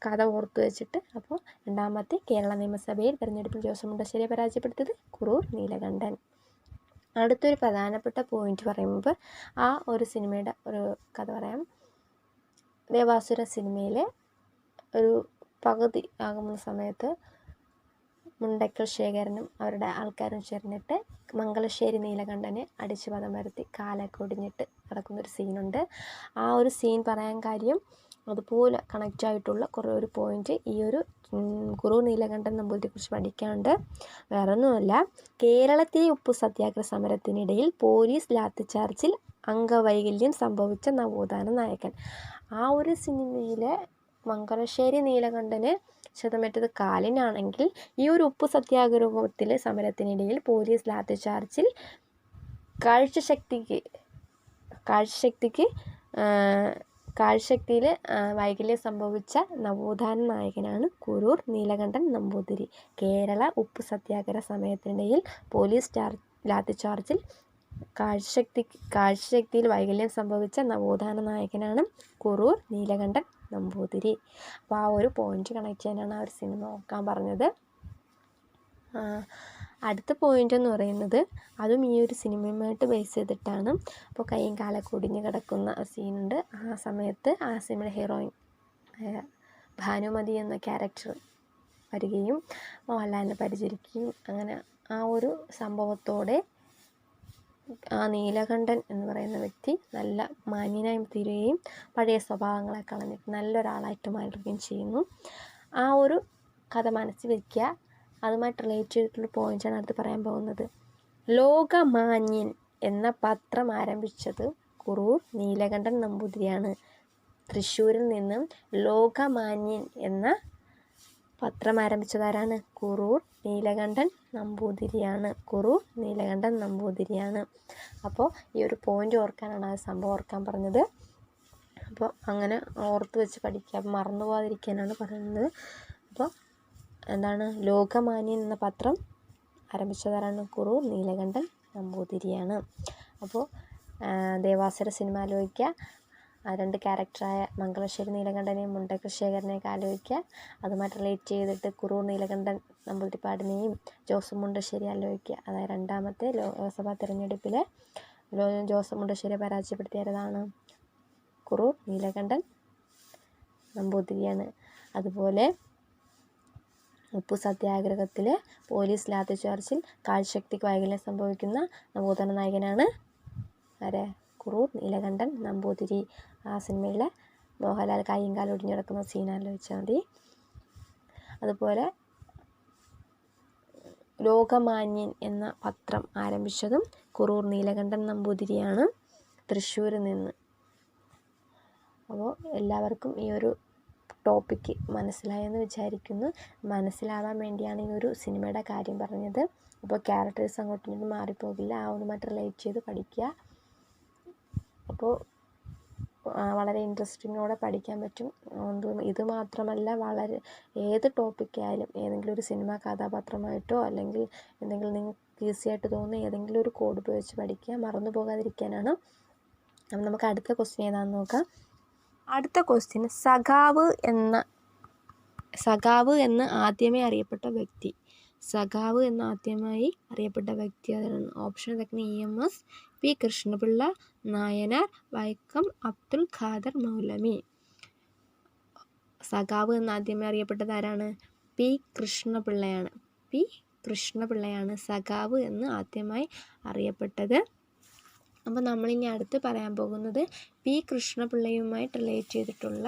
കഥ ഓർത്തു വെച്ചിട്ട് അപ്പോൾ രണ്ടാമത്തെ കേരള നിയമസഭയിൽ തെരഞ്ഞെടുപ്പിൽ ജോസഫ് മുണ്ടശ്ശേരിയെ പരാജയപ്പെടുത്തിയത് കുറൂർ നീലകണ്ഠൻ. അടുത്തൊരു പ്രധാനപ്പെട്ട പോയിന്റ് പറയുമ്പോൾ ആ ഒരു സിനിമയുടെ ഒരു കഥ പറയാം. ദേവാസുര സിനിമയിലെ ഒരു പകുതി ആകുന്ന സമയത്ത് മുണ്ടയ്ക്കൽ ശേഖരനും അവരുടെ ആൾക്കാരും ചേർന്നിട്ട് മംഗലശ്ശേരി നീലകണ്ഠനെ അടിച്ചു പദം വരുത്തി കാലൊക്കെ ഒടിഞ്ഞിട്ട് നടക്കുന്നൊരു സീനുണ്ട്. ആ ഒരു സീൻ പറയാൻ കാര്യം അതുപോലെ കണക്റ്റ് ആയിട്ടുള്ള കുറേ ഒരു പോയിന്റ് ഈ ഒരു കുറൂർ നീലകണ്ഠൻ നമ്പൂതിരിയെക്കുറിച്ച് പഠിക്കാനുണ്ട്. വേറൊന്നുമല്ല, കേരളത്തിലെ ഉപ്പു സത്യാഗ്രഹ സമരത്തിനിടയിൽ പോലീസ് ലാത്തിച്ചാർജിൽ അംഗവൈകല്യം സംഭവിച്ച നവോത്ഥാന നായകൻ. ആ ഒരു സിനിമയിലെ മംഗലശ്ശേരി നീലകണ്ഠന് ക്ഷതമേറ്റത് കാലിനാണെങ്കിൽ ഈ ഒരു ഉപ്പു സത്യാഗ്രഹത്തിലെ സമരത്തിനിടയിൽ പോലീസ് ലാത്തിച്ചാർജിൽ കാഴ്ചശക്തിയിൽ വൈകല്യം സംഭവിച്ച നവോത്ഥാന നായകനാണ് കുറൂർ നീലകണ്ഠൻ നമ്പൂതിരി. കേരള ഉപ്പു സത്യാഗ്രഹ സമയത്തിനിടയിൽ പോലീസ് ലാത്തിച്ചാർജിൽ കാഴ്ചശക്തിയിൽ വൈകല്യം സംഭവിച്ച നവോത്ഥാന നായകനാണ് കുറൂർ നീലകണ്ഠൻ നമ്പൂതിരി. അപ്പോൾ ആ ഒരു പോയിന്റ് കണക്ട് ചെയ്യാനാണ് ആ ഒരു സിനിമ നോക്കാൻ പറഞ്ഞത്. അടുത്ത പോയിന്റ് എന്ന് പറയുന്നത് അതും ഈ ഒരു സിനിമയുമായിട്ട് ബേസ് ചെയ്തിട്ടാണ്. അപ്പോൾ കൈയും കാലൊക്കെ ഒടിഞ്ഞ് കിടക്കുന്ന സീനുണ്ട്. ആ സമയത്ത് ആ സിനിമയുടെ ഹീറോയിൻ ഭാനുമതി എന്ന ക്യാരക്ടർ വരികയും മോഹൻലാലിനെ പരിചരിക്കുകയും അങ്ങനെ ആ ഒരു സംഭവത്തോടെ ആ നീലകണ്ഠൻ എന്ന് പറയുന്ന വ്യക്തി നല്ല മാന്യനായി തീരുകയും പഴയ സ്വഭാവങ്ങളെ കളഞ്ഞിട്ട് നല്ലൊരാളായിട്ട് മാറുകയും ചെയ്യുന്നു. ആ ഒരു കഥ മനസ്സിൽ വയ്ക്കുക. അതുമായിട്ട് റിലേറ്റ് ചെയ്തിട്ടുള്ള പോയിൻ്റാണ് അടുത്ത് പറയാൻ പോകുന്നത്. ലോകമാന്യൻ എന്ന പത്രം ആരംഭിച്ചത് കുറൂർ നീലകണ്ഠൻ നമ്പൂതിരിയാണ്. തൃശ്ശൂരിൽ നിന്നും ലോകമാന്യൻ എന്ന പത്രം ആരംഭിച്ചതാരാണ്? കുറൂർ നീലകണ്ഠൻ നമ്പൂതിരിയാണ്. കുറൂർ നീലകണ്ഠൻ നമ്പൂതിരിയാണ്. അപ്പോൾ ഈ ഒരു പോയിൻ്റ് ഓർക്കാനാണ് ആ സംഭവം ഓർക്കാൻ പറഞ്ഞത്. അപ്പോൾ അങ്ങനെ ഓർത്ത് വെച്ച് പഠിക്കുക, മറന്നു പോകാതിരിക്കാനാണ് പറയുന്നത്. അപ്പോൾ എന്താണ്? ലോകമാന്യൻ എന്ന പത്രം ആരംഭിച്ചതാരാണ്? കുറൂർ നീലകണ്ഠൻ നമ്പൂതിരിയാണ്. അപ്പോൾ ദേവാസുര സിനിമ ആലോചിക്കുക. ആ രണ്ട് ക്യാരക്ടറായ മംഗലശ്ശേരി നീലകണ്ഠനെയും മുണ്ടക്കൽ ശേഖരനെയൊക്കെ ആലോചിക്കുക. അതുമായിട്ട് റിലേറ്റ് ചെയ്തിട്ട് കുറൂർ നീലകണ്ഠൻ നമ്പൂതിരിപ്പാടിനെയും ജോസഫ് മുണ്ടശ്ശേരി ആലോചിക്കുക. അതായത് രണ്ടാമത്തെ ലോക്സഭാ തിരഞ്ഞെടുപ്പിൽ ജോസഫ് മുണ്ടശ്ശേരിയെ പരാജയപ്പെടുത്തിയതാണ് കുറൂർ നീലകണ്ഠൻ നമ്പൂതിരിയാണ്. അതുപോലെ ഉപ്പു സത്യാഗ്രഹത്തിൽ പോലീസ് ലാത്തിച്ചാർജിൽ കാഴ്ചശക്തിക്ക് വൈകല്യം സംഭവിക്കുന്ന നവോത്ഥാന നായകനാണ് ആരെ? കുറൂർ നീലകണ്ഠൻ നമ്പൂതിരി. ആ സിനിമയിലെ മോഹൻലാൽ കൈയും കാലും ഒടിഞ്ഞു കിടക്കുന്ന സീനാലോ വെച്ചാൽ മതി. അതുപോലെ ലോകമാന്യൻ എന്ന പത്രം ആരംഭിച്ചതും കുറൂർ നീലകണ്ഠൻ നമ്പൂതിരിയാണ്, തൃശ്ശൂരിൽ നിന്ന്. അപ്പോൾ എല്ലാവർക്കും ഈ ഒരു ടോപ്പിക്ക് മനസ്സിലായെന്ന് വിചാരിക്കുന്നു. മനസ്സിലാവാൻ വേണ്ടിയാണ് ഈ ഒരു സിനിമയുടെ കാര്യം പറഞ്ഞത്. അപ്പോൾ ക്യാരക്ടേഴ്സ് അങ്ങോട്ടും ഇങ്ങോട്ടും മാറിപ്പോകില്ല, ആ ഒന്നുമായിട്ട് റിലേറ്റ് ചെയ്ത് പഠിക്കുക. അപ്പോൾ വളരെ ഇൻട്രസ്റ്റിങ്ങോടെ പഠിക്കാൻ പറ്റും. ഇത് മാത്രമല്ല, വളരെ ഏത് ടോപ്പിക്കായാലും ഏതെങ്കിലും ഒരു സിനിമ കഥാപാത്രമായിട്ടോ അല്ലെങ്കിൽ എന്തെങ്കിലും നിങ്ങൾക്ക് ഈസി ആയിട്ട് തോന്നുന്ന ഏതെങ്കിലും ഒരു കോഡ് ഉപയോഗിച്ച് പഠിക്കുക, മറന്നു പോകാതിരിക്കാനാണ്. അപ്പം നമുക്ക് അടുത്ത ക്വസ്റ്റ്യൻ ഏതാണെന്ന് നോക്കാം. അടുത്ത ക്വസ്റ്റ്യൻ സഖാവ് എന്ന് ആദ്യമേ അറിയപ്പെട്ട വ്യക്തി. സഖാവ് എന്ന് ആദ്യമായി അറിയപ്പെട്ട വ്യക്തി അതാണ്. ഓപ്ഷൻ ഇതൊക്കെ EMS, പി കൃഷ്ണപിള്ള, നായനാർ, വൈക്കം അബ്ദുൽ ഖാദർ മൗലവി. സഖാവ് എന്ന് ആദ്യമേ അറിയപ്പെട്ടത് ആരാണ്? പി കൃഷ്ണപിള്ളയാണ് സഖാവ് എന്ന് ആദ്യമായി അറിയപ്പെട്ടത്. അപ്പോൾ നമ്മളിനി അടുത്ത് പറയാൻ പോകുന്നത് പി കൃഷ്ണപിള്ളയുമായിട്ട് റിലേറ്റ് ചെയ്തിട്ടുള്ള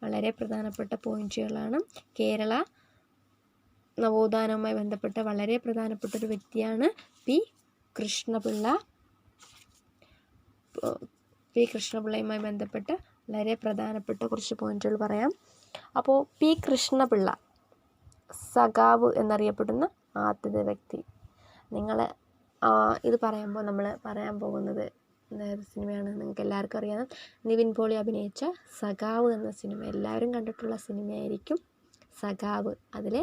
വളരെ പ്രധാനപ്പെട്ട പോയിന്റുകളാണ്. കേരള നവോത്ഥാനവുമായി ബന്ധപ്പെട്ട വളരെ പ്രധാനപ്പെട്ട ഒരു വ്യക്തിയാണ് പി കൃഷ്ണപിള്ളയുമായി ബന്ധപ്പെട്ട വളരെ പ്രധാനപ്പെട്ട കുറച്ച് പോയിന്റുകൾ പറയാം. അപ്പോൾ പി കൃഷ്ണപിള്ള സഖാവ് എന്നറിയപ്പെടുന്ന ആദ്യത്തെ വ്യക്തി. നിങ്ങൾ ഇത് പറയുമ്പോൾ നമ്മൾ പറയാൻ പോകുന്നത് സിനിമയാണ് നിങ്ങൾക്ക് എല്ലാവർക്കും അറിയാം. നിവിൻ പോളി അഭിനയിച്ച സഖാവ് എന്ന സിനിമ എല്ലാവരും കണ്ടിട്ടുള്ള സിനിമയായിരിക്കും സഖാവ്. അതിൽ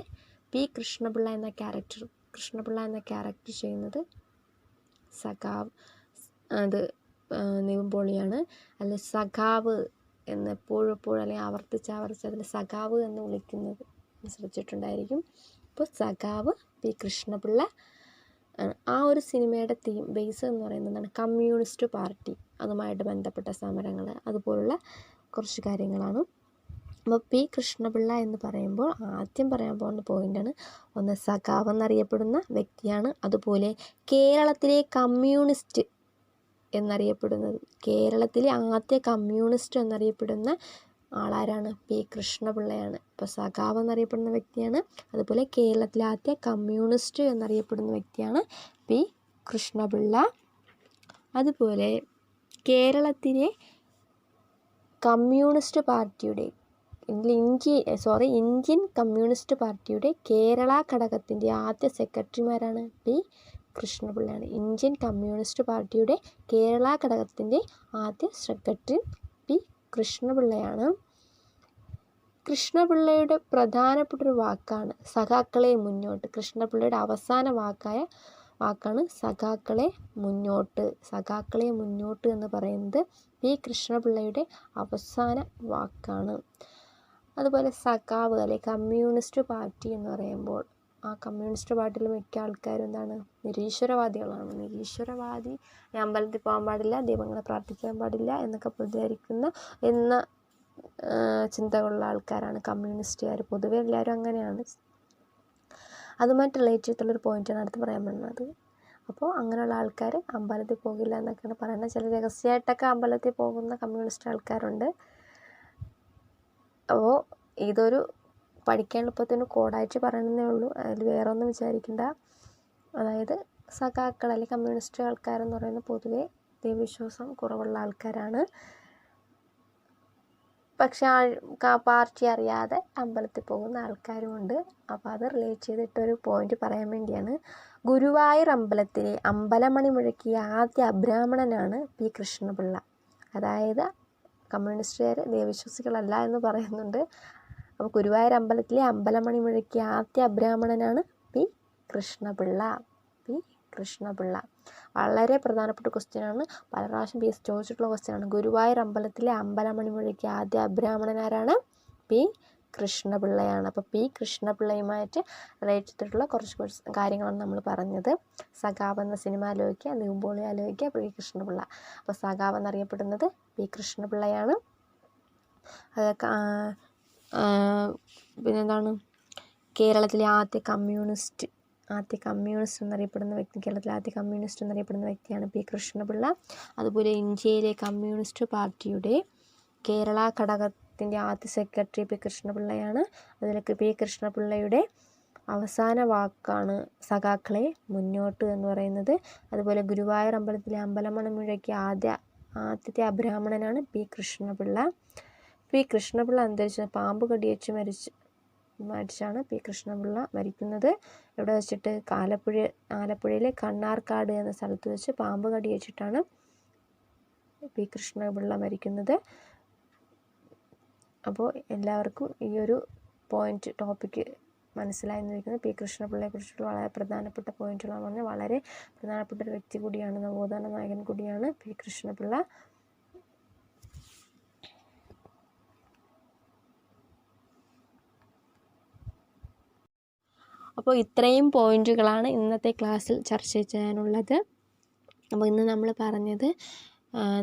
പി കൃഷ്ണപിള്ള എന്ന ക്യാരക്ടർ ചെയ്യുന്നത് സഖാവ് അത് നിവിൻ പോളിയാണ്. അതിൽ സഖാവ് എന്ന് എപ്പോഴും അല്ലെങ്കിൽ ആവർത്തിച്ച് അതിൽ സഖാവ് എന്ന് വിളിക്കുന്നത് ശ്രദ്ധിച്ചിട്ടുണ്ടായിരിക്കും. അപ്പോൾ സഖാവ് പി കൃഷ്ണപിള്ള. ആ ഒരു സിനിമയുടെ ബേസ് എന്ന് പറയുന്നതാണ് കമ്മ്യൂണിസ്റ്റ് പാർട്ടി, അതുമായിട്ട് ബന്ധപ്പെട്ട സമരങ്ങൾ, അതുപോലുള്ള കുറച്ച് കാര്യങ്ങളാണ്. അപ്പോൾ പി കൃഷ്ണപിള്ള എന്ന് പറയുമ്പോൾ ആദ്യം പറയാൻ പോകുന്ന പോയിൻ്റാണ് ഒന്ന് സഖാവ് എന്നറിയപ്പെടുന്ന വ്യക്തിയാണ്. അതുപോലെ കേരളത്തിലെ കമ്മ്യൂണിസ്റ്റ് എന്നറിയപ്പെടുന്നത്, കേരളത്തിലെ ആദ്യ കമ്മ്യൂണിസ്റ്റ് എന്നറിയപ്പെടുന്ന ആളാരാണ്? പി കൃഷ്ണപിള്ളയാണ്. ഇപ്പോൾ സഖാവ് എന്നറിയപ്പെടുന്ന വ്യക്തിയാണ്. അതുപോലെ കേരളത്തിലെ ആദ്യ കമ്മ്യൂണിസ്റ്റ് എന്നറിയപ്പെടുന്ന വ്യക്തിയാണ് പി കൃഷ്ണപിള്ള. അതുപോലെ കേരളത്തിലെ കമ്മ്യൂണിസ്റ്റ് പാർട്ടിയുടെ ഇന്ത്യൻ കമ്മ്യൂണിസ്റ്റ് പാർട്ടിയുടെ കേരള ഘടകത്തിൻ്റെ ആദ്യ സെക്രട്ടറിമാരാണ് പി കൃഷ്ണപിള്ളയാണ്. ഇന്ത്യൻ കമ്മ്യൂണിസ്റ്റ് പാർട്ടിയുടെ കേരള ഘടകത്തിൻ്റെ ആദ്യ സെക്രട്ടറി പി കൃഷ്ണപിള്ളയാണ്. കൃഷ്ണപിള്ളയുടെ പ്രധാനപ്പെട്ടൊരു വാക്കാണ് സഖാക്കളെ മുന്നോട്ട്. കൃഷ്ണപിള്ളയുടെ അവസാന വാക്കാണ് സഖാക്കളെ മുന്നോട്ട് എന്ന് പറയുന്നത് പി കൃഷ്ണപിള്ളയുടെ അവസാന വാക്കാണ്. അതുപോലെ സഖാവ് അല്ലെ കമ്മ്യൂണിസ്റ്റ് പാർട്ടി എന്ന് പറയുമ്പോൾ ആ കമ്മ്യൂണിസ്റ്റ് പാർട്ടിയിൽ മിക്ക ആൾക്കാരും എന്താണ്? നിരീശ്വരവാദികളാണ്. നിരീശ്വരവാദി അമ്പലത്തിൽ പോകാൻ പാടില്ല, ദൈവങ്ങളെ പ്രാർത്ഥിക്കാൻ പാടില്ല എന്നൊക്കെ പ്രചരിക്കുന്ന ചിന്തകളുള്ള ആൾക്കാരാണ് കമ്മ്യൂണിസ്റ്റുകാർ. പൊതുവെ എല്ലാവരും അങ്ങനെയാണ്. അതുമായിട്ട് റിലേറ്റ് ചെയ്തിട്ടുള്ളൊരു പോയിൻ്റാണ് അടുത്ത് പറയാൻ പറ്റുന്നത്. അപ്പോൾ അങ്ങനെയുള്ള ആൾക്കാർ അമ്പലത്തിൽ പോകില്ല എന്നൊക്കെയാണ് പറയുന്നത്. ചില രഹസ്യമായിട്ടൊക്കെ അമ്പലത്തിൽ പോകുന്ന കമ്മ്യൂണിസ്റ്റ് ആൾക്കാരുണ്ട്. അപ്പോൾ ഇതൊരു പഠിക്കാൻ എളുപ്പത്തിന് കോഡായിട്ട് പറയണമെന്നേ ഉള്ളൂ, അതിൽ വേറെ ഒന്നും വിചാരിക്കണ്ട. അതായത് സഖാക്കൾ അല്ലെങ്കിൽ കമ്മ്യൂണിസ്റ്റ് ആൾക്കാരെന്ന് പറയുന്നത് പൊതുവെ ദൈവവിശ്വാസം കുറവുള്ള ആൾക്കാരാണ്. പക്ഷെ പാർട്ടി അറിയാതെ അമ്പലത്തിൽ പോകുന്ന ആൾക്കാരുമുണ്ട്. അപ്പോൾ അത് റിലേറ്റ് ചെയ്തിട്ടൊരു പോയിന്റ് പറയാൻ വേണ്ടിയാണ്. ഗുരുവായൂർ അമ്പലത്തിലെ അമ്പലമണി മുഴക്കിയ ആദ്യ അബ്രാഹ്മണനാണ് പി കൃഷ്ണപിള്ള. അതായത് കമ്മ്യൂണിസ്റ്റുകാർ ദൈവവിശ്വാസികളല്ല എന്ന് പറയുന്നുണ്ട്. അപ്പോൾ ഗുരുവായൂർ അമ്പലത്തിലെ അമ്പലമണി മുഴക്കിയ ആദ്യ അബ്രാഹ്മണനാണ് പി കൃഷ്ണപിള്ള. പി കൃഷ്ണപിള്ള വളരെ പ്രധാനപ്പെട്ട ക്വസ്റ്റ്യനാണ്. പല പ്രാവശ്യം PSC ചോദിച്ചിട്ടുള്ള ക്വസ്റ്റ്യനാണ്. ഗുരുവായൂർ അമ്പലത്തിലെ അമ്പലമണി മുഴക്കിയ ആദ്യ അബ്രാഹ്മണൻ ആരാണ്? പി കൃഷ്ണപിള്ളയാണ്. അപ്പോൾ പി കൃഷ്ണപിള്ളയുമായിട്ട് റിലേറ്റ് ചെയ്തിട്ടുള്ള കുറച്ച് കാര്യങ്ങളാണ് നമ്മൾ പറഞ്ഞത്. സഖാവ് എന്ന സിനിമ ആലോചിക്കുക, നിവിൻപോളി ആലോചിക്കുക, പി കൃഷ്ണപിള്ള. അപ്പോൾ സഖാവ് എന്നറിയപ്പെടുന്നത് പി കൃഷ്ണപിള്ളയാണ്. അതൊക്കെ പിന്നെന്താണ്, കേരളത്തിലെ ആദ്യ കമ്മ്യൂണിസ്റ്റ് എന്നറിയപ്പെടുന്ന വ്യക്തി, കേരളത്തിലെ ആദ്യ കമ്മ്യൂണിസ്റ്റ് എന്നറിയപ്പെടുന്ന വ്യക്തിയാണ് പി കൃഷ്ണപിള്ള. അതുപോലെ ഇന്ത്യയിലെ കമ്മ്യൂണിസ്റ്റ് പാർട്ടിയുടെ കേരള ഘടകത്തിൻ്റെ ആദ്യ സെക്രട്ടറി പി കൃഷ്ണപിള്ളയാണ്. അതിൽ പി കൃഷ്ണപിള്ളയുടെ അവസാന വാക്കാണ് സഖാക്കളെ മുന്നോട്ട് എന്ന് പറയുന്നത്. അതുപോലെ ഗുരുവായൂർ അമ്പലത്തിലെ അമ്പലമണി മുഴക്കിയ ആദ്യത്തെ അബ്രാഹ്മണനാണ് പി കൃഷ്ണപിള്ള. പി കൃഷ്ണപിള്ള അന്തരിച്ച പാമ്പ് കടിയേറ്റ് മരിച്ചാണ് പി കൃഷ്ണപിള്ള മരിക്കുന്നത്. ഇവിടെ വെച്ചിട്ട് ആലപ്പുഴയിലെ കണ്ണാർക്കാട് എന്ന സ്ഥലത്ത് വെച്ച് പാമ്പ് കടിയേറ്റിട്ടാണ് പി കൃഷ്ണപിള്ള മരിക്കുന്നത്. അപ്പോൾ എല്ലാവർക്കും ഈ ഒരു ടോപ്പിക്ക് മനസ്സിലായെന്ന് വയ്ക്കുന്നത്. പി കൃഷ്ണപിള്ളയെ കുറിച്ചിട്ട് വളരെ പ്രധാനപ്പെട്ട പോയിന്റുകളാണ് പറഞ്ഞത്. വളരെ പ്രധാനപ്പെട്ട ഒരു വ്യക്തി കൂടിയാണ്, നവോത്ഥാന നായകൻ കൂടിയാണ് പി കൃഷ്ണപിള്ള. അപ്പോൾ ഇത്രയും പോയിന്റുകളാണ് ഇന്നത്തെ ക്ലാസ്സിൽ ചർച്ച ചെയ്യാനുള്ളത്. അപ്പോൾ ഇന്ന് നമ്മൾ പറഞ്ഞത്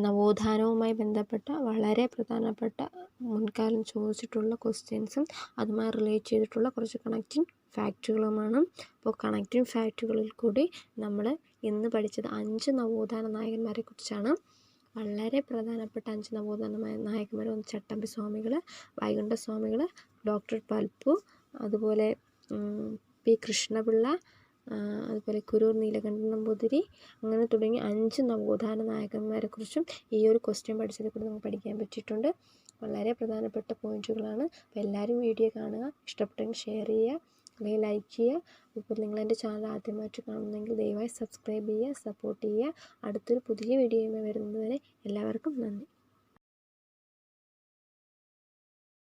നവോത്ഥാനവുമായി ബന്ധപ്പെട്ട വളരെ പ്രധാനപ്പെട്ട മുൻകാലം ചോദിച്ചിട്ടുള്ള ക്വസ്റ്റ്യൻസും അതുമായി റിലേറ്റ് ചെയ്തിട്ടുള്ള കുറച്ച് കണക്റ്റിംഗ് ഫാക്റ്റുകളുമാണ്. അപ്പോൾ കണക്റ്റിംഗ് ഫാക്റ്റുകളിൽ കൂടി നമ്മൾ ഇന്ന് പഠിച്ചത് 5 നവോത്ഥാന നായകന്മാരെ കുറിച്ചാണ്. വളരെ പ്രധാനപ്പെട്ട 5 നവോത്ഥാന നായകന്മാർ. ഒന്ന് ചട്ടമ്പി സ്വാമികൾ, വൈകുണ്ഠ സ്വാമികൾ, ഡോക്ടർ പൽപ്പു, അതുപോലെ പി കൃഷ്ണപിള്ള, അതുപോലെ കുരൂർ നീലകണ്ഠൻ നമ്പൂതിരി, അങ്ങനെ തുടങ്ങി 5 നവോത്ഥാന നായകന്മാരെക്കുറിച്ചും ഈ ഒരു ക്വസ്റ്റ്യൻ പഠിച്ചതിൽ കൂടി നമുക്ക് പഠിക്കാൻ പറ്റിയിട്ടുണ്ട്. വളരെ പ്രധാനപ്പെട്ട പോയിന്റുകളാണ്. അപ്പോൾ എല്ലാവരും വീഡിയോ കാണുക, ഇഷ്ടപ്പെട്ടെങ്കിൽ ഷെയർ ചെയ്യുക, അല്ലെങ്കിൽ ലൈക്ക് ചെയ്യുക. ഇപ്പോൾ നിങ്ങളെൻ്റെ ചാനൽ ആദ്യമായിട്ട് കാണുന്നെങ്കിൽ ദയവായി സബ്സ്ക്രൈബ് ചെയ്യുക, സപ്പോർട്ട് ചെയ്യുക. അടുത്തൊരു പുതിയ വീഡിയോയുമായി വരുന്നതുവരെ എല്ലാവർക്കും നന്ദി.